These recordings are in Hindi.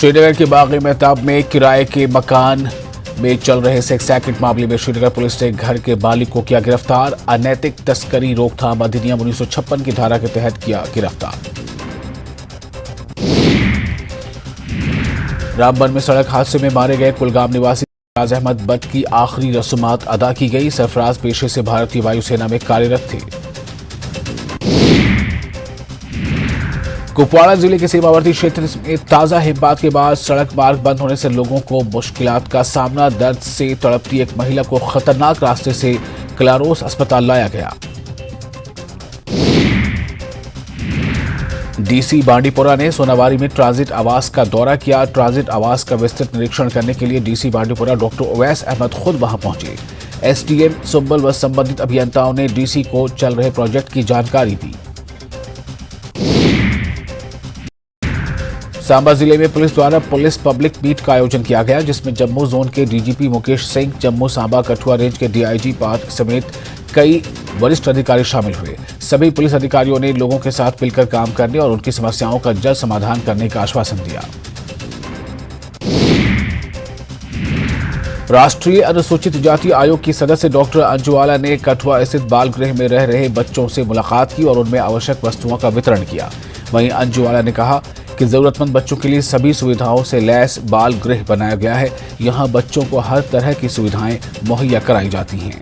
श्रीनगर के बागी मेहताब में किराए के मकान में चल रहे सेक्स रैकेट मामले में श्रीनगर पुलिस ने घर के मालिक को किया गिरफ्तार। अनैतिक तस्करी रोकथाम अधिनियम 1956 की धारा के तहत किया गिरफ्तार। रामबन में सड़क हादसे में मारे गए कुलगाम निवासी सरफराज अहमद बट की आखिरी रसूमात अदा की गई। सरफराज पेशे से भारतीय वायुसेना में कार्यरत थे। कुपवाड़ा जिले के सीमावर्ती क्षेत्र में ताजा हिमपात के बाद सड़क मार्ग बंद होने से लोगों को मुश्किलात का सामना। दर्द से तड़पती एक महिला को खतरनाक रास्ते से क्लारोस अस्पताल लाया गया। डीसी बांडीपुरा ने सोनावारी में ट्रांजिट आवास का दौरा किया। ट्रांजिट आवास का विस्तृत निरीक्षण करने के लिए डीसी बांडीपुरा डॉक्टर उवैस अहमद खुद वहां पहुंचे। एसडीएम सुंबल व संबंधित अभियंताओं ने डीसी को चल रहे प्रोजेक्ट की जानकारी दी। सांबा जिले में पुलिस द्वारा पुलिस पब्लिक मीट का आयोजन किया गया, जिसमें जम्मू जोन के डीजीपी मुकेश सिंह, जम्मू सांबा कठुआ रेंज के डीआईजी पार्थ समेत कई वरिष्ठ अधिकारी शामिल हुए। सभी पुलिस अधिकारियों ने लोगों के साथ मिलकर काम करने और उनकी समस्याओं का जल्द समाधान करने का आश्वासन दिया। राष्ट्रीय अनुसूचित जाति आयोग की सदस्य डॉक्टर अंजुवाला ने कठुआ स्थित बाल गृह में रह रहे बच्चों से मुलाकात की और उनमें आवश्यक वस्तुओं का वितरण किया। वहीं अंजुवाला ने कहा कि जरूरतमंद बच्चों के लिए सभी सुविधाओं से लैस बाल गृह बनाया गया है। यहां बच्चों को हर तरह की सुविधाएं मुहैया कराई जाती हैं।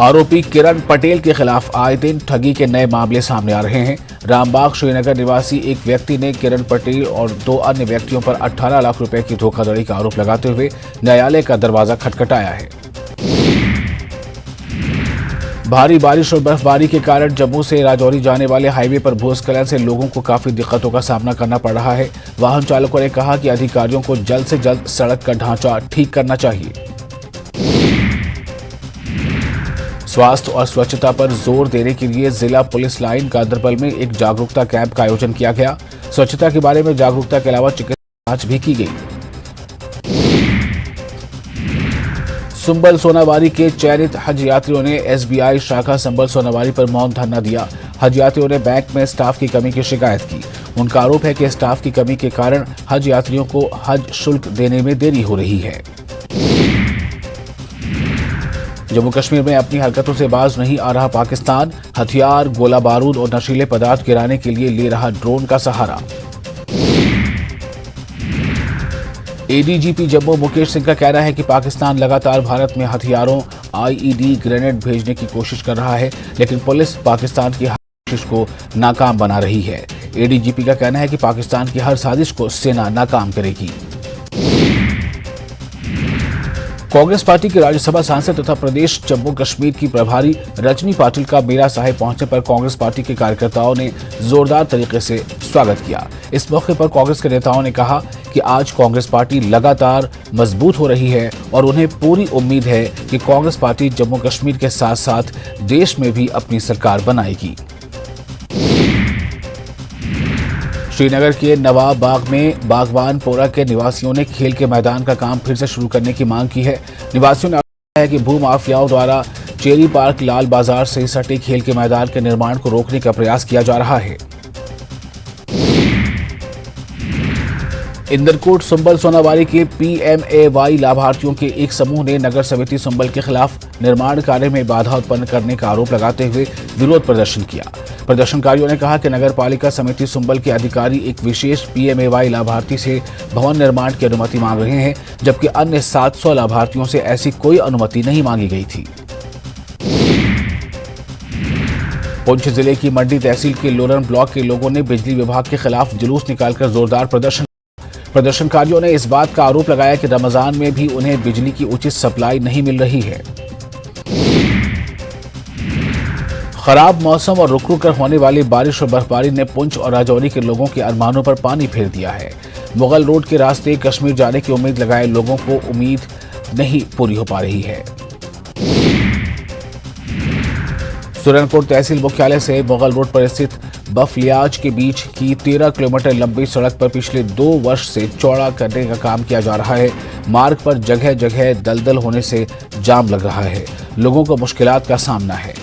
आरोपी किरण पटेल के खिलाफ आए दिन ठगी के नए मामले सामने आ रहे हैं। रामबाग श्रीनगर निवासी एक व्यक्ति ने किरण पटेल और 2 अन्य व्यक्तियों पर 18 लाख रुपए की धोखाधड़ी का आरोप लगाते हुए न्यायालय का दरवाजा खटखटाया है। भारी बारिश और बर्फबारी के कारण जम्मू से राजौरी जाने वाले हाईवे पर भूस्खलन से लोगों को काफी दिक्कतों का सामना करना पड़ रहा है। वाहन चालकों ने कहा कि अधिकारियों को जल्द से जल्द सड़क का ढांचा ठीक करना चाहिए। स्वास्थ्य और स्वच्छता पर जोर देने के लिए जिला पुलिस लाइन गांधरबल में एक जागरूकता कैंप का आयोजन किया गया। स्वच्छता के बारे में जागरूकता के अलावा चिकित्सा जांच भी की गई। संबल सोनावारी के चयनित हज यात्रियों ने एसबीआई शाखा संबल सोनावारी पर मौन धरना दिया। हज यात्रियों ने बैंक में स्टाफ की कमी की शिकायत की। उनका आरोप है कि स्टाफ की कमी के कारण हज यात्रियों को हज शुल्क देने में देरी हो रही है। जम्मू कश्मीर में अपनी हरकतों से बाज नहीं आ रहा पाकिस्तान। हथियार, गोला बारूद और नशीले पदार्थ गिराने के लिए ले रहा ड्रोन का सहारा। एडीजीपी जम्मू मुकेश सिंह का कहना है कि पाकिस्तान लगातार भारत में हथियारों, आईईडी, ग्रेनेड भेजने की कोशिश कर रहा है, लेकिन पुलिस पाकिस्तान की हर कोशिश को नाकाम बना रही है। एडीजीपी का कहना है कि पाकिस्तान की हर साजिश को सेना नाकाम करेगी। कांग्रेस पार्टी के राज्यसभा सांसद तथा प्रदेश जम्मू कश्मीर की प्रभारी रजनी पाटिल का मीरा साहिब पहुंचने पर कांग्रेस पार्टी के कार्यकर्ताओं ने जोरदार तरीके से स्वागत किया। इस मौके पर कांग्रेस के नेताओं ने कहा कि आज कांग्रेस पार्टी लगातार मजबूत हो रही है और उन्हें पूरी उम्मीद है कि कांग्रेस पार्टी जम्मू कश्मीर के साथ साथ देश में भी अपनी सरकार बनाएगी। श्रीनगर के नवाब बाग में बागवानपोरा के निवासियों ने खेल के मैदान का काम फिर से शुरू करने की मांग की है। निवासियों ने कहा है कि भूमाफियाओं द्वारा चेरी पार्क लाल बाजार से सटे खेल के मैदान के निर्माण को रोकने का प्रयास किया जा रहा है। इंदरकोट संबल सोनावारी के पीएमएवाई लाभार्थियों के एक समूह ने नगर समिति संबल के खिलाफ निर्माण कार्य में बाधा उत्पन्न करने का आरोप लगाते हुए विरोध प्रदर्शन किया। प्रदर्शनकारियों ने कहा कि नगर पालिका समिति संबल के अधिकारी एक विशेष पीएमएवाई लाभार्थी से भवन निर्माण की अनुमति मांग रहे हैं, जबकि अन्य 700 लाभार्थियों से ऐसी कोई अनुमति नहीं मांगी गई थी। पुंछ जिले की मंडी तहसील के लोरन ब्लॉक के लोगों ने बिजली विभाग के खिलाफ जुलूस निकालकर जोरदार प्रदर्शनकारियों ने इस बात का आरोप लगाया कि रमजान में भी उन्हें बिजली की उचित सप्लाई नहीं मिल रही है। खराब मौसम और रुक रुक कर होने वाली बारिश और बर्फबारी ने पुंछ और राजौरी के लोगों के अरमानों पर पानी फेर दिया है। मुगल रोड के रास्ते कश्मीर जाने की उम्मीद लगाए लोगों को उम्मीद नहीं पूरी हो पा रही है। सुरनकोट तहसील मुख्यालय से मुगल रोड पर स्थित बफलियाज के बीच की 13 किलोमीटर लंबी सड़क पर पिछले 2 वर्ष से चौड़ा करने का काम किया जा रहा है। मार्ग पर जगह जगह दलदल होने से जाम लग रहा है। लोगों को मुश्किलात का सामना है।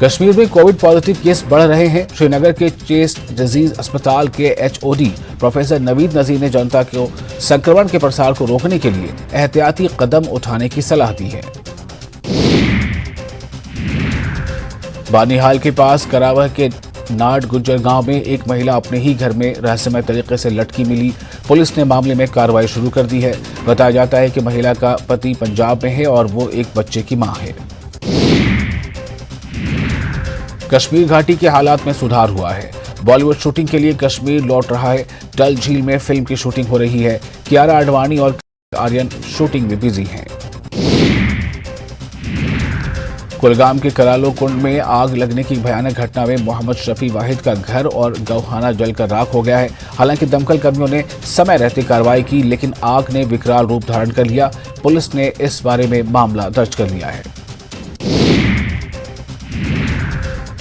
कश्मीर में कोविड पॉजिटिव केस बढ़ रहे हैं। श्रीनगर के चेस्ट डिजीज अस्पताल के एचओडी प्रोफेसर नवीद नजीर ने जनता को संक्रमण के प्रसार को रोकने के लिए एहतियाती कदम उठाने की सलाह दी है। बानीहाल के पास करावह के नाड गुज्जर गांव में एक महिला अपने ही घर में रहस्यमय तरीके से लटकी मिली। पुलिस ने मामले में कार्रवाई शुरू कर दी है। बताया जाता है कि महिला का पति पंजाब में है और वो एक बच्चे की मां है। कश्मीर घाटी के हालात में सुधार हुआ है। बॉलीवुड शूटिंग के लिए कश्मीर लौट रहा है। डल झील में फिल्म की शूटिंग हो रही है। कियारा आडवाणी और आर्यन शूटिंग में बिजी हैं। कुलगाम के करालो कुंड में आग लगने की भयानक घटना में मोहम्मद शफी वाहिद का घर और गौखाना जलकर राख हो गया है। हालांकि दमकल कर्मियों ने समय रहते कार्रवाई की, लेकिन आग ने विकराल रूप धारण कर लिया। पुलिस ने इस बारे में मामला दर्ज कर लिया है।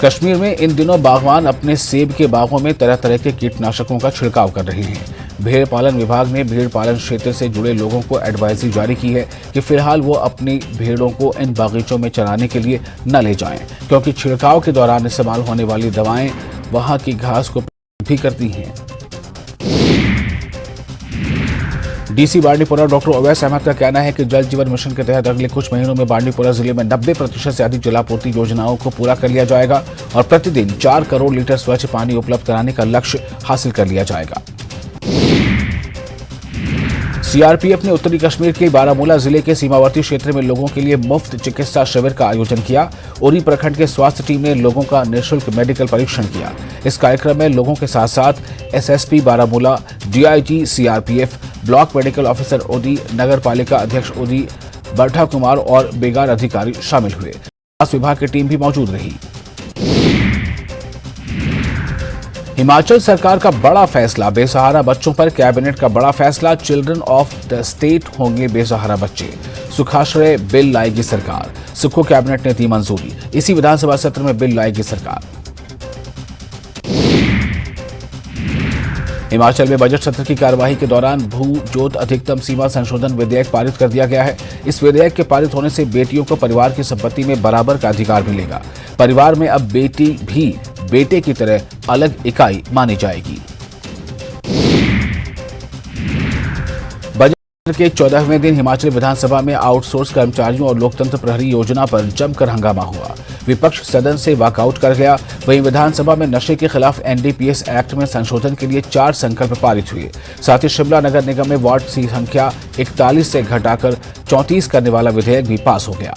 कश्मीर में इन दिनों बागवान अपने सेब के बागों में तरह तरह के कीटनाशकों का छिड़काव कर रहे हैं। भेड़ पालन विभाग ने भेड़ पालन क्षेत्र से जुड़े लोगों को एडवाइजरी जारी की है कि फिलहाल वो अपनी भेड़ों को इन बागीचों में चराने के लिए न ले जाएं, क्योंकि छिड़काव के दौरान इस्तेमाल होने वाली दवाएं वहां की घास को भी करती हैं। डीसी बांडीपुरा डॉक्टर ओवैस अहमद का कहना है कि जल जीवन मिशन के तहत अगले कुछ महीनों में बांडीपुरा जिले में 90% से अधिक जलापूर्ति योजनाओं को पूरा कर लिया जाएगा और प्रतिदिन 4 करोड़ लीटर स्वच्छ पानी उपलब्ध कराने का लक्ष्य हासिल कर लिया जाएगा। सीआरपीएफ ने उत्तरी कश्मीर के बारामूला जिले के सीमावर्ती क्षेत्र में लोगों के लिए मुफ्त चिकित्सा शिविर का आयोजन किया। उरी प्रखंड के स्वास्थ्य टीम ने लोगों का निःशुल्क मेडिकल परीक्षण किया। इस कार्यक्रम में लोगों के साथ साथ SSP Baramulla, DIG CRPF, block medical officer OD, नगर पालिका अध्यक्ष ओडी, बरठा कुमार और बेगार अधिकारी शामिल हुए। स्वास्थ्य विभाग की टीम भी मौजूद रही। हिमाचल सरकार का बड़ा फैसला, बेसहारा बच्चों पर कैबिनेट का बड़ा फैसला। चिल्ड्रन ऑफ द स्टेट होंगे बेसहारा बच्चे। सुखाश्रय बिल लाएगी सरकार। सुखो कैबिनेट ने दी मंजूरी। इसी विधानसभा सत्र में बिल लाएगी सरकार। हिमाचल में बजट सत्र की कार्यवाही के दौरान भू जोत अधिकतम सीमा संशोधन विधेयक पारित कर दिया गया है। इस विधेयक के पारित होने से बेटियों को परिवार की संपत्ति में बराबर का अधिकार मिलेगा। परिवार में अब बेटी भी बेटे की तरह अलग इकाई मानी जाएगी। बजट के 14वें दिन हिमाचल विधानसभा में आउटसोर्स कर्मचारियों और लोकतंत्र प्रहरी योजना पर जमकर हंगामा हुआ। विपक्ष सदन से वॉकआउट कर गया। वहीं विधानसभा में नशे के खिलाफ एनडीपीएस एक्ट में संशोधन के लिए 4 संकल्प पारित हुए। साथ ही शिमला नगर निगम में वार्ड की संख्या 41 से घटाकर 34 करने वाला विधेयक भी पास हो गया।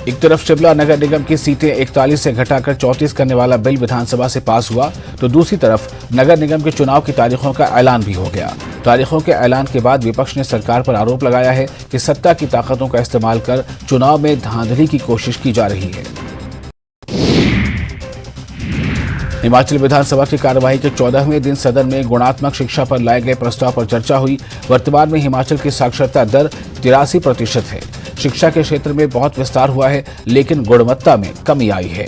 एक तरफ शिमला नगर निगम की सीटें 41 से घटाकर 34 करने वाला बिल विधानसभा से पास हुआ, तो दूसरी तरफ नगर निगम के चुनाव की तारीखों का ऐलान भी हो गया। तारीखों के ऐलान के बाद विपक्ष ने सरकार पर आरोप लगाया है कि सत्ता की ताकतों का इस्तेमाल कर चुनाव में धांधली की कोशिश की जा रही है। हिमाचल विधानसभा की कार्यवाही के 14वें दिन सदन में गुणात्मक शिक्षा पर लाए गए प्रस्ताव पर चर्चा हुई। वर्तमान में हिमाचल की साक्षरता दर 83% है। शिक्षा के क्षेत्र में बहुत विस्तार हुआ है, लेकिन गुणवत्ता में कमी आई है।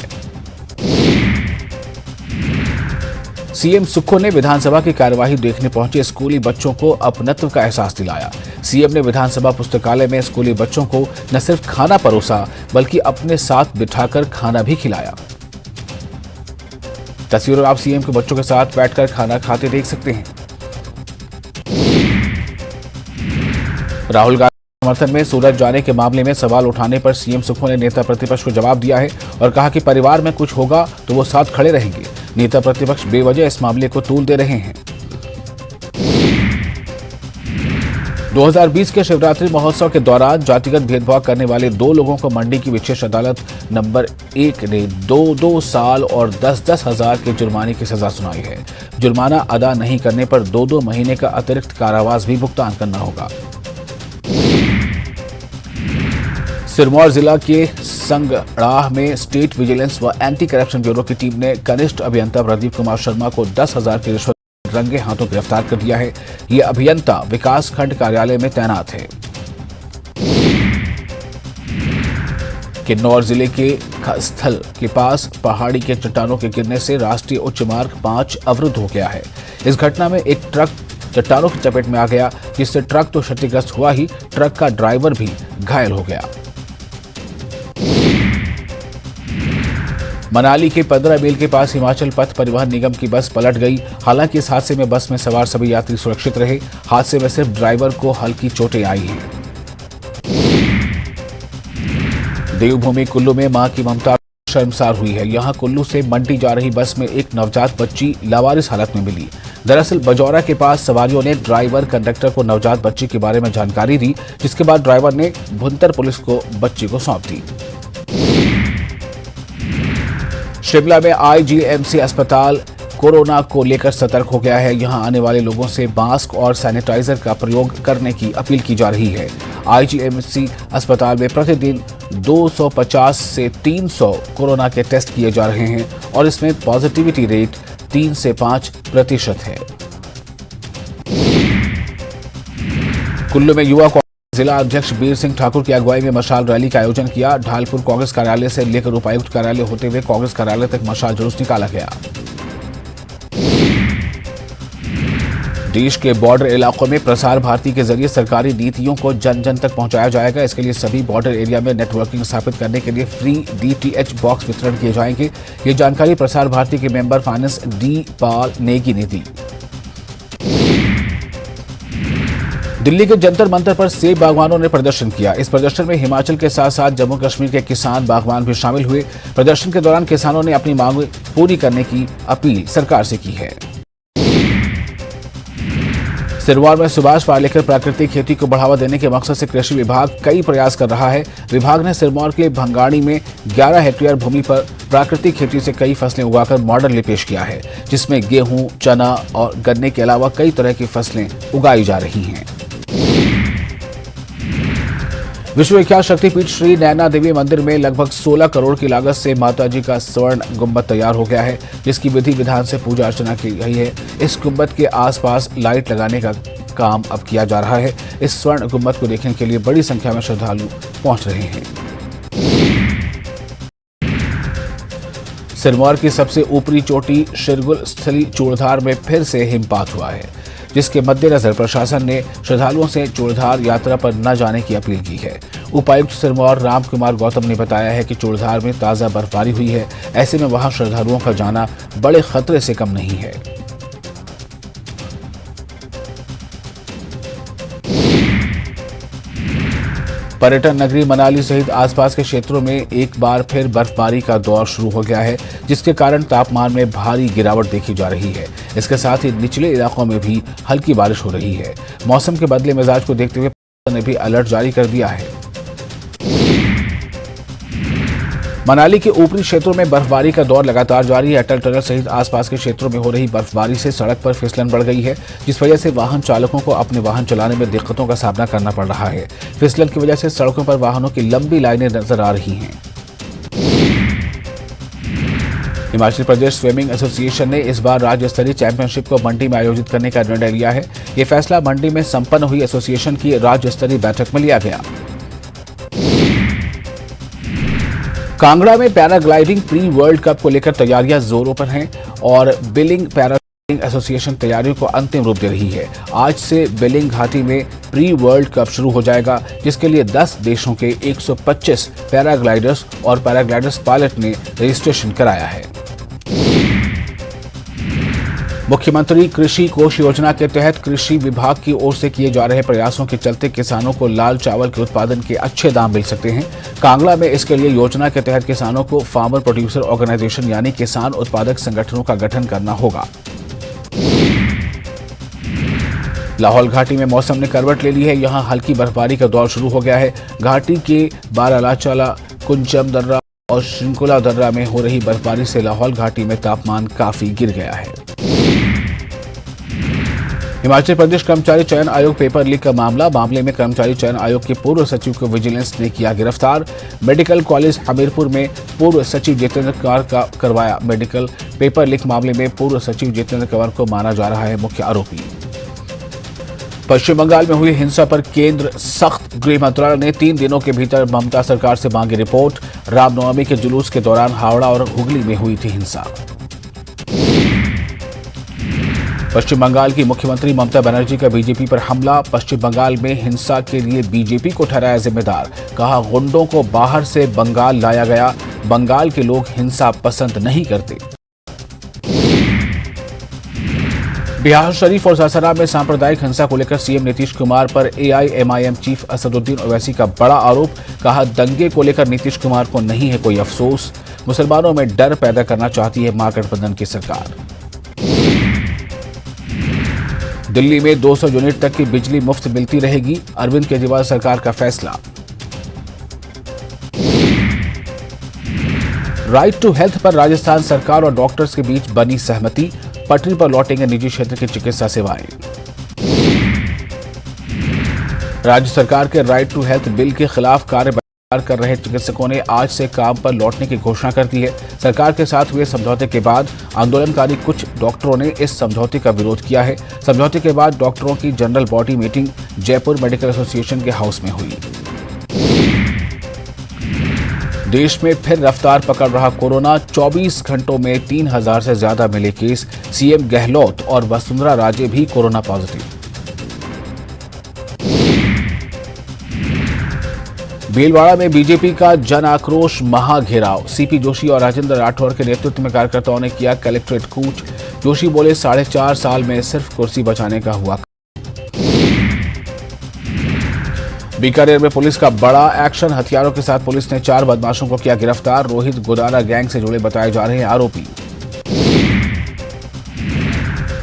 सीएम सुक्खू ने विधानसभा की कार्यवाही देखने पहुंचे स्कूली बच्चों को अपनत्व का एहसास दिलाया। सीएम ने विधानसभा पुस्तकालय में स्कूली बच्चों को न सिर्फ खाना परोसा, बल्कि अपने साथ बिठाकर खाना भी खिलाया। तस्वीरों आप सीएम के बच्चों के साथ बैठकर खाना खाते देख सकते हैं। राहुल गांधी समर्थन में सूरत जाने के मामले में सवाल उठाने पर सीएम सुक्खू ने नेता प्रतिपक्ष को जवाब दिया है और कहा कि परिवार में कुछ होगा तो वो साथ खड़े रहेंगे। नेता प्रतिपक्ष बेवजह इस मामले को तूल दे रहे हैं। 2020 के शिवरात्रि महोत्सव के दौरान जातिगत भेदभाव करने वाले 2 लोगों को मंडी की विशेष अदालत नंबर 1 ने 2-2 साल और 10-10 हजार के जुर्माने की सजा सुनाई है। जुर्माना अदा नहीं करने पर 2-2 महीने का अतिरिक्त कारावास भी भुगतान करना होगा। सिरमौर जिला के संगड़ाह में स्टेट विजिलेंस व एंटी करप्शन ब्यूरो की टीम ने कनिष्ठ अभियंता प्रदीप कुमार शर्मा को 10,000 की रिश्वत रंगे हाथों गिरफ्तार कर दिया है। ये अभियंता विकास खंड कार्यालय में तैनात है। किन्नौर जिले के स्थल के पास पहाड़ी के चट्टानों के गिरने से राष्ट्रीय उच्च मार्ग 5 अवरुद्ध हो गया है। इस घटना में एक ट्रक चट्टानों की चपेट में आ गया, जिससे ट्रक तो क्षतिग्रस्त हुआ ही, ट्रक का ड्राइवर भी घायल हो गया। मनाली के 15 मील के पास हिमाचल पथ परिवहन निगम की बस पलट गई। हालांकि इस हादसे में बस में सवार सभी यात्री सुरक्षित रहे। हादसे में सिर्फ ड्राइवर को हल्की चोटें आई हैं। देवभूमि कुल्लू में मां की ममता शर्मसार हुई है। यहां कुल्लू से मंडी जा रही बस में एक नवजात बच्ची लावारिस हालत में मिली। दरअसल बजौरा के पास सवारियों ने ड्राइवर कंडक्टर को नवजात बच्ची के बारे में जानकारी दी, जिसके बाद ड्राइवर ने भुंतर पुलिस को बच्ची को सौंप दी। शिमला में आईजीएमसी अस्पताल कोरोना को लेकर सतर्क हो गया है। यहां आने वाले लोगों से मास्क और सैनिटाइजर का प्रयोग करने की अपील की जा रही है। आईजीएमसी अस्पताल में प्रतिदिन 250 से 300 कोरोना के टेस्ट किए जा रहे हैं और इसमें पॉजिटिविटी रेट 3 से 5% है। कुल्लू में युवा जिला अध्यक्ष बीर सिंह ठाकुर की अगुवाई में मशाल रैली का आयोजन किया। ढालपुर कांग्रेस कार्यालय से लेकर उपायुक्त कार्यालय होते हुए कांग्रेस कार्यालय तक मशाल जुलूस निकाला गया। देश के बॉर्डर इलाकों में प्रसार भारती के जरिए सरकारी नीतियों को जन जन तक पहुंचाया जाएगा। इसके लिए सभी बॉर्डर एरिया में नेटवर्किंग स्थापित करने के लिए फ्री डीटीएच बॉक्स वितरण किए जाएंगे। ये जानकारी प्रसार भारती के मेंबर फाइनेंस डी पाल नेगी ने दी। दिल्ली के जंतर मंतर पर सेब बागवानों ने प्रदर्शन किया। इस प्रदर्शन में हिमाचल के साथ साथ जम्मू कश्मीर के किसान बागवान भी शामिल हुए। प्रदर्शन के दौरान किसानों ने अपनी मांग पूरी करने की अपील सरकार से की है। सिरमौर में सुभाष पालेकर प्राकृतिक खेती को बढ़ावा देने के मकसद से कृषि विभाग कई प्रयास कर रहा है। विभाग ने सिरमौर के भंगाणी में 11 हेक्टेयर भूमि पर प्राकृतिक खेती से कई फसलें उगाकर मॉडल पेश किया है, जिसमें गेहूं, चना और गन्ने के अलावा कई तरह की फसलें उगाई जा रही हैं। विश्व विख्यात शक्तिपीठ श्री नैना देवी मंदिर में लगभग 16 करोड़ की लागत से माताजी का स्वर्ण गुंबद तैयार हो गया है, जिसकी विधि विधान से पूजा अर्चना की गई है। इस गुंबद के आसपास लाइट लगाने का काम अब किया जा रहा है। इस स्वर्ण गुंबद को देखने के लिए बड़ी संख्या में श्रद्धालु पहुंच रहे हैं। सिरमौर की सबसे ऊपरी चोटी शिरगुल स्थली चूड़धार में फिर से हिमपात हुआ है, जिसके मद्देनजर प्रशासन ने श्रद्धालुओं से चूड़धार यात्रा पर न जाने की अपील की है। उपायुक्त सिरमौर राम कुमार गौतम ने बताया है कि चूड़धार में ताज़ा बर्फबारी हुई है। ऐसे में वहां श्रद्धालुओं का जाना बड़े खतरे से कम नहीं है। पर्यटन नगरी मनाली सहित आसपास के क्षेत्रों में एक बार फिर बर्फबारी का दौर शुरू हो गया है, जिसके कारण तापमान में भारी गिरावट देखी जा रही है। इसके साथ ही निचले इलाकों में भी हल्की बारिश हो रही है। मौसम के बदले मिजाज को देखते हुए प्रशासन ने भी अलर्ट जारी कर दिया है। मनाली के ऊपरी क्षेत्रों में बर्फबारी का दौर लगातार जारी है। अटल टनल सहित आसपास के क्षेत्रों में हो रही बर्फबारी से सड़क पर फिसलन बढ़ गई है, जिस वजह से वाहन चालकों को अपने वाहन चलाने में दिक्कतों का सामना करना पड़ रहा है। फिसलन की वजह से सड़कों पर वाहनों की लंबी लाइनें नजर आ रही हैं। हिमाचल प्रदेश स्विमिंग एसोसिएशन ने इस बार राज्य स्तरीय चैंपियनशिप को मंडी में आयोजित करने का निर्णय लिया है। ये फैसला मंडी में संपन्न हुई एसोसिएशन की राज्य स्तरीय बैठक में लिया गया। कांगड़ा में पैराग्लाइडिंग प्री वर्ल्ड कप को लेकर तैयारियां जोरों पर हैं और बिलिंग पैराग्लाइडिंग एसोसिएशन तैयारियों को अंतिम रूप दे रही है। आज से बिलिंग घाटी में प्री वर्ल्ड कप शुरू हो जाएगा, जिसके लिए 10 देशों के 125 पैराग्लाइडर्स और पैराग्लाइडर्स पायलट ने रजिस्ट्रेशन कराया है। मुख्यमंत्री कृषि कोष योजना के तहत कृषि विभाग की ओर से किए जा रहे प्रयासों के चलते किसानों को लाल चावल के उत्पादन के अच्छे दाम मिल सकते हैं। कांगड़ा में इसके लिए योजना के तहत किसानों को फार्मर प्रोड्यूसर ऑर्गेनाइजेशन यानी किसान उत्पादक संगठनों का गठन करना होगा। लाहौल घाटी में मौसम ने करवट ले ली है। यहां हल्की बर्फबारी का दौर शुरू हो गया है। घाटी के बारालाचाला, कुंचम दर्रा और श्रृंखला दर्रा में हो रही बर्फबारी से लाहौल घाटी में तापमान काफी गिर गया है। हिमाचल प्रदेश कर्मचारी चयन आयोग पेपर लीक का मामले में कर्मचारी चयन आयोग के पूर्व सचिव को विजिलेंस ने किया गिरफ्तार। मेडिकल कॉलेज हमीरपुर में पूर्व सचिव जितेंद्र कंवर का करवाया मेडिकल पेपर लीक मामले में पूर्व सचिव जितेंद्र कंवर को माना जा रहा है मुख्य आरोपी। पश्चिम बंगाल में हुई हिंसा पर केंद्र सख्त। गृह मंत्रालय ने 3 दिनों के भीतर ममता सरकार से मांगी रिपोर्ट। रामनवमी के जुलूस के दौरान हावड़ा और हुगली में हुई थी हिंसा। पश्चिम बंगाल की मुख्यमंत्री ममता बनर्जी का बीजेपी पर हमला। पश्चिम बंगाल में हिंसा के लिए बीजेपी को ठहराया जिम्मेदार। कहा, गुंडों को बाहर से बंगाल लाया गया। बंगाल के लोग हिंसा पसंद नहीं करते। बिहार शरीफ और सासाराम में सांप्रदायिक हिंसा को लेकर सीएम नीतीश कुमार पर एआईएमआईएम चीफ असदुद्दीन ओवैसी का बड़ा आरोप। कहा, दंगे को लेकर नीतीश कुमार को नहीं है कोई अफसोस। मुसलमानों में डर पैदा करना चाहती है महागठबंधन की सरकार। दिल्ली में 200 यूनिट तक की बिजली मुफ्त मिलती रहेगी। अरविंद केजरीवाल सरकार का फैसला। राइट टू हेल्थ पर राजस्थान सरकार और डॉक्टर्स के बीच बनी सहमति। पटरी पर लौटेंगे निजी क्षेत्र की चिकित्सा सेवाएं। राज्य सरकार के राइट टू हेल्थ बिल के खिलाफ कार्य कर रहे चिकित्सकों ने आज से काम पर लौटने की घोषणा कर दी है। सरकार के साथ हुए समझौते के बाद आंदोलनकारी कुछ डॉक्टरों ने इस समझौते का विरोध किया है। समझौते के बाद डॉक्टरों की general body meeting Jaipur medical association के हाउस में हुई। देश में फिर रफ्तार पकड़ रहा कोरोना। 24 घंटों में 3000 से ज्यादा मिले केस। सीएम गहलोत और वसुंधरा राजे भी कोरोना पॉजिटिव। भीलवाड़ा में बीजेपी का जन आक्रोश महाघेराव। सीपी जोशी और राजेंद्र राठौर के नेतृत्व में कार्यकर्ताओं ने किया कलेक्ट्रेट कूच। जोशी बोले, 4.5 साल में सिर्फ कुर्सी बचाने का हुआ। बीकानेर में पुलिस का बड़ा एक्शन। हथियारों के साथ पुलिस ने 4 बदमाशों को किया गिरफ्तार। रोहित गोदारा गैंग से जुड़े बताए जा रहे हैं आरोपी।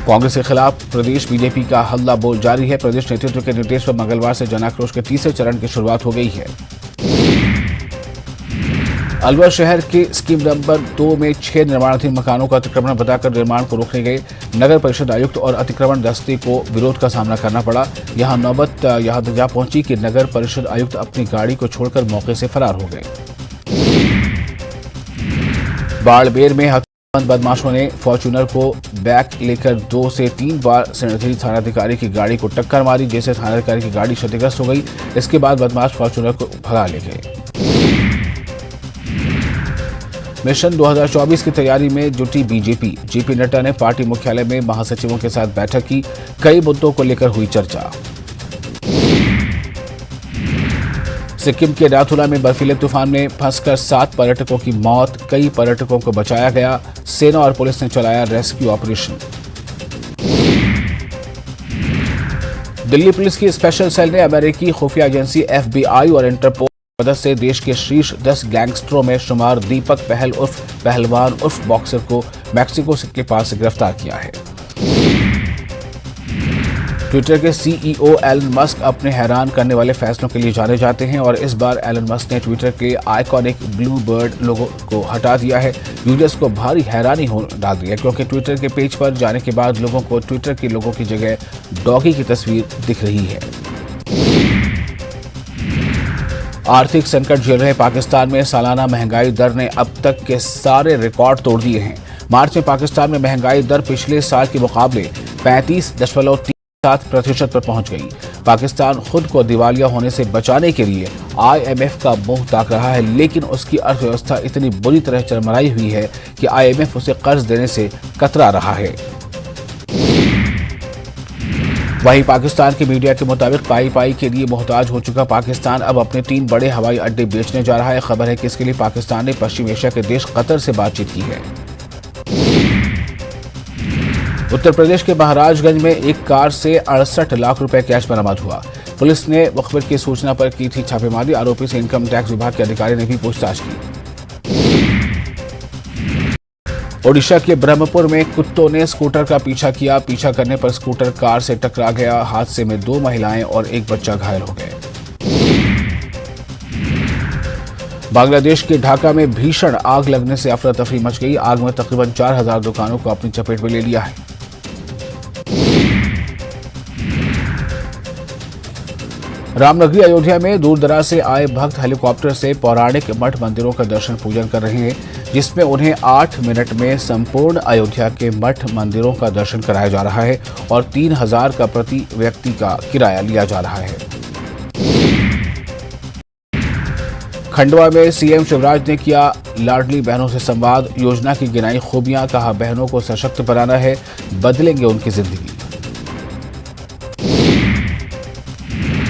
कांग्रेस के खिलाफ प्रदेश बीजेपी का हल्ला बोल जारी है। प्रदेश नेतृत्व के निर्देश पर मंगलवार से जन आक्रोश के तीसरे चरण की शुरुआत हो गई है। अलवर शहर के स्कीम नंबर 2 में 6 निर्माणाधीन मकानों का अतिक्रमण बताकर निर्माण को रोकने गए नगर परिषद आयुक्त और अतिक्रमण दस्ते को विरोध का सामना करना पड़ा। यहां नौबत यहां तक जा पहुंची कि नगर परिषद आयुक्त अपनी गाड़ी को छोड़कर मौके से फरार हो गए। बाड़मेर में हथियारबंद बदमाशों ने फॉर्च्यूनर को बैक लेकर 2 से 3 बार सेनेटरी थानाधिकारी की गाड़ी को टक्कर मारी, जिससे थानाधिकारी की गाड़ी क्षतिग्रस्त हो गई। इसके बाद बदमाश फॉर्च्यूनर को भगा ले गए। मिशन 2024 की तैयारी में जुटी बीजेपी। जेपी नड्डा ने पार्टी मुख्यालय में महासचिवों के साथ बैठक की। कई मुद्दों को लेकर हुई चर्चा। सिक्किम के नाथुला में बर्फीले तूफान में फंसकर 7 पर्यटकों की मौत। कई पर्यटकों को बचाया गया। सेना और पुलिस ने चलाया रेस्क्यू ऑपरेशन। दिल्ली पुलिस की स्पेशल सेल ने अमेरिकी खुफिया एजेंसी FBI और इंटरपोल की मदद से देश के शीर्ष 10 गैंगस्टरों में शुमार दीपक पहल उर्फ पहलवान उर्फ बॉक्सर को मैक्सिको के पास से गिरफ्तार किया है। ट्विटर के CEO एलन मस्क अपने हैरान करने वाले फैसलों के लिए जाने जाते हैं और इस बार एलन मस्क ने ट्विटर के आइकॉनिक ब्लू बर्ड लोगो को हटा दिया है। यूजर्स को भारी हैरानी डाल दी है, क्योंकि ट्विटर के पेज पर जाने के बाद लोगों को ट्विटर के लोगों की जगह डॉगी की तस्वीर दिख रही है। आर्थिक संकट झेल रहे पाकिस्तान में सालाना महंगाई दर ने अब तक के सारे रिकॉर्ड तोड़ दिए हैं। मार्च में पाकिस्तान में महंगाई दर पिछले साल के मुकाबले 35.37% पर पहुंच गई। पाकिस्तान खुद को दिवालिया होने से बचाने के लिए IMF का मुंह ताक रहा है, लेकिन उसकी अर्थव्यवस्था इतनी बुरी तरह चरमराई हुई है कि IMF उसे कर्ज देने से कतरा रहा है। वहीं पाकिस्तान के मीडिया के मुताबिक पाई के लिए मोहताज हो चुका पाकिस्तान अब अपने 3 बड़े हवाई अड्डे बेचने जा रहा है। खबर है कि इसके लिए पाकिस्तान ने पश्चिम एशिया के देश कतर से बातचीत की है। उत्तर प्रदेश के महाराजगंज में एक कार से 68 लाख रुपए कैश बरामद हुआ। पुलिस ने मुखबिर की सूचना पर की थी छापेमारी। आरोपी से इनकम टैक्स विभाग के अधिकारी ने भी पूछताछ की। ओडिशा के ब्रह्मपुर में कुत्तों ने स्कूटर का पीछा किया। पीछा करने पर स्कूटर कार से टकरा गया। हादसे में 2 महिलाएं और एक बच्चा घायल हो गए। बांग्लादेश के ढाका में भीषण आग लगने से अफरा तफरी मच गई। आग में तकरीबन 4000 दुकानों को अपनी चपेट में ले लिया है। रामनगरी अयोध्या में दूर दराज से आए भक्त हेलीकॉप्टर से पौराणिक मठ मंदिरों का दर्शन पूजन कर रहे हैं, जिसमें उन्हें 8 मिनट में संपूर्ण अयोध्या के मठ मंदिरों का दर्शन कराया जा रहा है और 3000 का प्रति व्यक्ति का किराया लिया जा रहा है। खंडवा में सीएम शिवराज ने किया लाडली बहनों से संवाद। योजना की गिनाई खूबियां। कहा, बहनों को सशक्त बनाना है, बदलेंगे उनकी जिंदगी।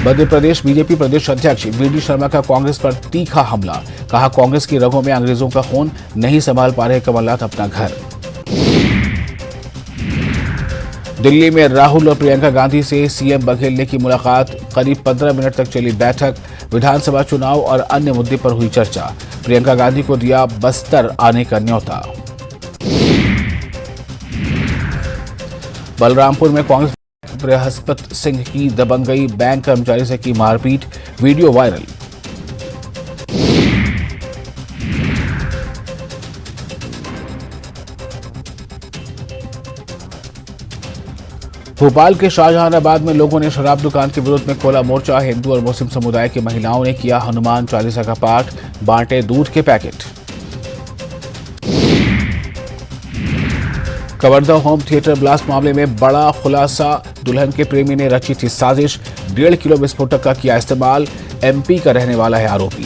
मध्य प्रदेश बीजेपी प्रदेश अध्यक्ष वीडी शर्मा का कांग्रेस पर तीखा हमला। कहा, कांग्रेस की रगों में अंग्रेजों का खून, नहीं संभाल पा रहे कमलनाथ अपना घर। दिल्ली में राहुल और प्रियंका गांधी से सीएम बघेल ने की मुलाकात। करीब 15 मिनट तक चली बैठक। विधानसभा चुनाव और अन्य मुद्दे पर हुई चर्चा। प्रियंका गांधी को दिया बस्तर आने का न्योता। बलरामपुर में कांग्रेस बृहस्पति सिंह की दबंगई, बैंक कर्मचारी से की मारपीट, वीडियो वायरल। भोपाल के शाहजहानाबाद में लोगों ने शराब दुकान के विरोध में खोला मोर्चा। हिंदू और मुस्लिम समुदाय की महिलाओं ने किया हनुमान चालीसा का पाठ, बांटे दूध के packet. Kawardha home theatre blast मामले में बड़ा खुलासा। दुल्हन के प्रेमी ने रची थी साजिश। 1.5 किलो विस्फोटक का किया इस्तेमाल। एमपी का रहने वाला है आरोपी।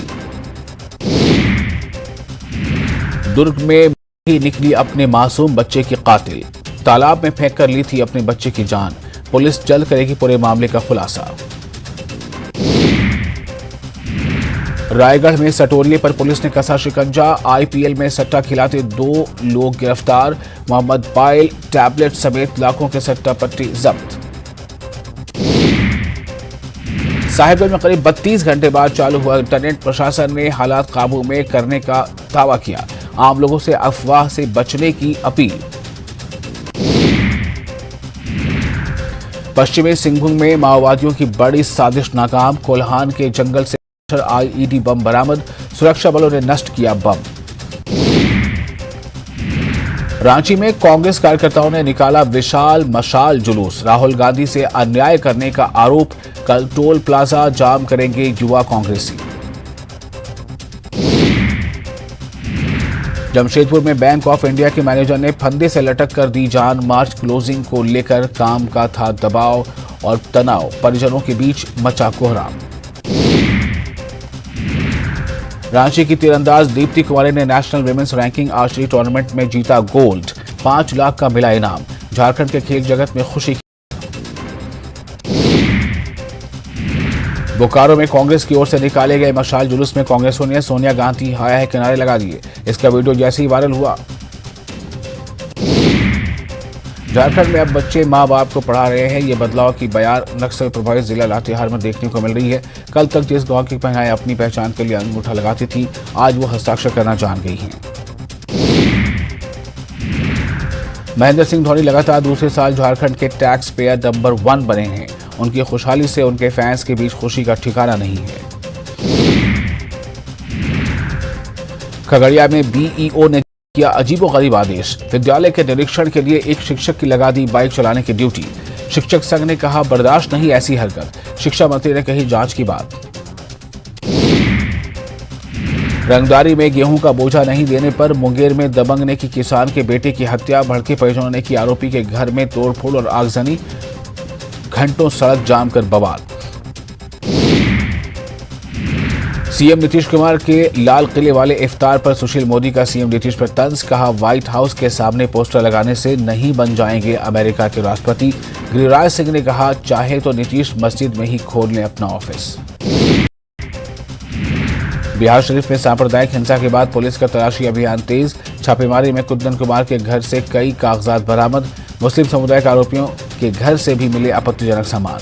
दुर्ग में ही निकली अपने मासूम बच्चे की कातिल। तालाब में फेंक कर ली थी अपने बच्चे की जान। पुलिस जल्द करेगी पूरे मामले का खुलासा। रायगढ़ में सटोरिये पर पुलिस ने कसा शिकंजा। आईपीएल में सट्टा खिलाते 2 लोग गिरफ्तार। मोहम्मद पायल टैबलेट समेत लाखों के सट्टा पट्टी जब्त। साहिबगंज में करीब 32 घंटे बाद चालू हुआ इंटरनेट। प्रशासन ने हालात काबू में करने का दावा किया। आम लोगों से अफवाह से बचने की अपील। पश्चिमी सिंहभूम में माओवादियों की बड़ी साजिश नाकाम। कोल्हान के जंगल से आईईडी बम बरामद। सुरक्षा बलों ने नष्ट किया बम। रांची में कांग्रेस कार्यकर्ताओं ने निकाला विशाल मशाल जुलूस। राहुल गांधी से अन्याय करने का आरोप। कल टोल प्लाजा जाम करेंगे युवा कांग्रेसी। जमशेदपुर में बैंक ऑफ इंडिया के मैनेजर ने फंदे से लटक कर दी जान। मार्च क्लोजिंग को लेकर काम का था दबाव और तनाव। परिजनों के बीच मचा कोहराम। रांची की तीरंदाज दीप्ति कुमारी ने national women's ranking archery tournament में जीता गोल्ड। 5 लाख का मिला इनाम। झारखंड के खेल जगत में खुशी। बोकारो में कांग्रेस की ओर से निकाले गए मशाल जुलूस में कांग्रेसियों ने सोनिया गांधी हाया है किनारे लगा दिए। इसका वीडियो जैसे ही वायरल हुआ। झारखंड में अब बच्चे मां बाप को पढ़ा रहे हैं। ये बदलाव की बयार नक्सल प्रभावित जिला लातेहार में देखने को मिल रही है। कल तक जिस गांव की महिलाएं अपनी पहचान के लिए अंगूठा लगाती थी, आज वो हस्ताक्षर करना जान गई हैं। महेंद्र सिंह धोनी लगातार दूसरे साल झारखंड के टैक्स पेयर नंबर 1 बने हैं। उनकी खुशहाली से उनके फैंस के बीच खुशी का ठिकाना नहीं है। खगड़िया में बीईओ ने किया अजीबोगरीब आदेश। विद्यालय के निरीक्षण के लिए एक शिक्षक की लगा दी बाइक चलाने की ड्यूटी। शिक्षक संघ ने कहा बर्दाश्त नहीं ऐसी हरकत। शिक्षा मंत्री ने कही जांच की बात। रंगदारी में गेहूं का बोझा नहीं देने पर मुंगेर में दबंग ने की किसान के बेटे की हत्या। भड़के परिजनों ने की आरोपी के घर में तोड़फोड़ और आगजनी। घंटों सड़क जाम कर बवाल। सीएम नीतीश कुमार के लाल किले वाले इफ्तार पर सुशील मोदी का सीएम नीतीश पर तंज। कहा व्हाइट हाउस के सामने पोस्टर लगाने से नहीं बन जाएंगे अमेरिका के राष्ट्रपति। गिरिराज सिंह ने कहा चाहे तो नीतीश मस्जिद में ही खोल लें अपना ऑफिस। बिहार शरीफ में सांप्रदायिक हिंसा के बाद पुलिस का तलाशी अभियान तेज। छापेमारी में कुंदन कुमार के घर से कई कागजात बरामद। मुस्लिम समुदाय के आरोपियों के घर से भी मिले आपत्तिजनक सामान।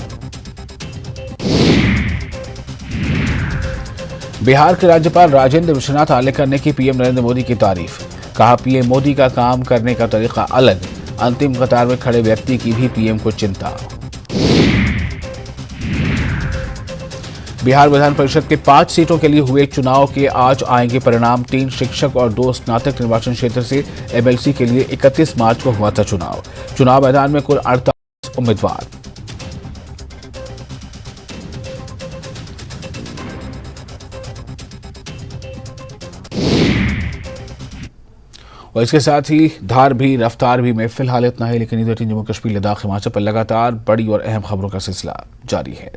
बिहार के राज्यपाल राजेंद्र विश्वनाथ आर्लेकर ने की पीएम नरेंद्र मोदी की तारीफ। कहा पीएम मोदी का काम करने का तरीका अलग। अंतिम कतार में खड़े व्यक्ति की भी पीएम को चिंता। बिहार विधान परिषद के 5 सीटों के लिए हुए चुनाव के आज आएंगे परिणाम। 3 शिक्षक और 2 स्नातक निर्वाचन क्षेत्र से एमएलसी के लिए 31 मार्च को हुआ था चुनाव मैदान में कुल 48 उम्मीदवार। और इसके साथ ही धार भी रफ्तार भी में फिलहाल इतना है, लेकिन इधर जम्मू कश्मीर लद्दाख हिमाचल पर लगातार बड़ी और अहम खबरों का सिलसिला जारी है।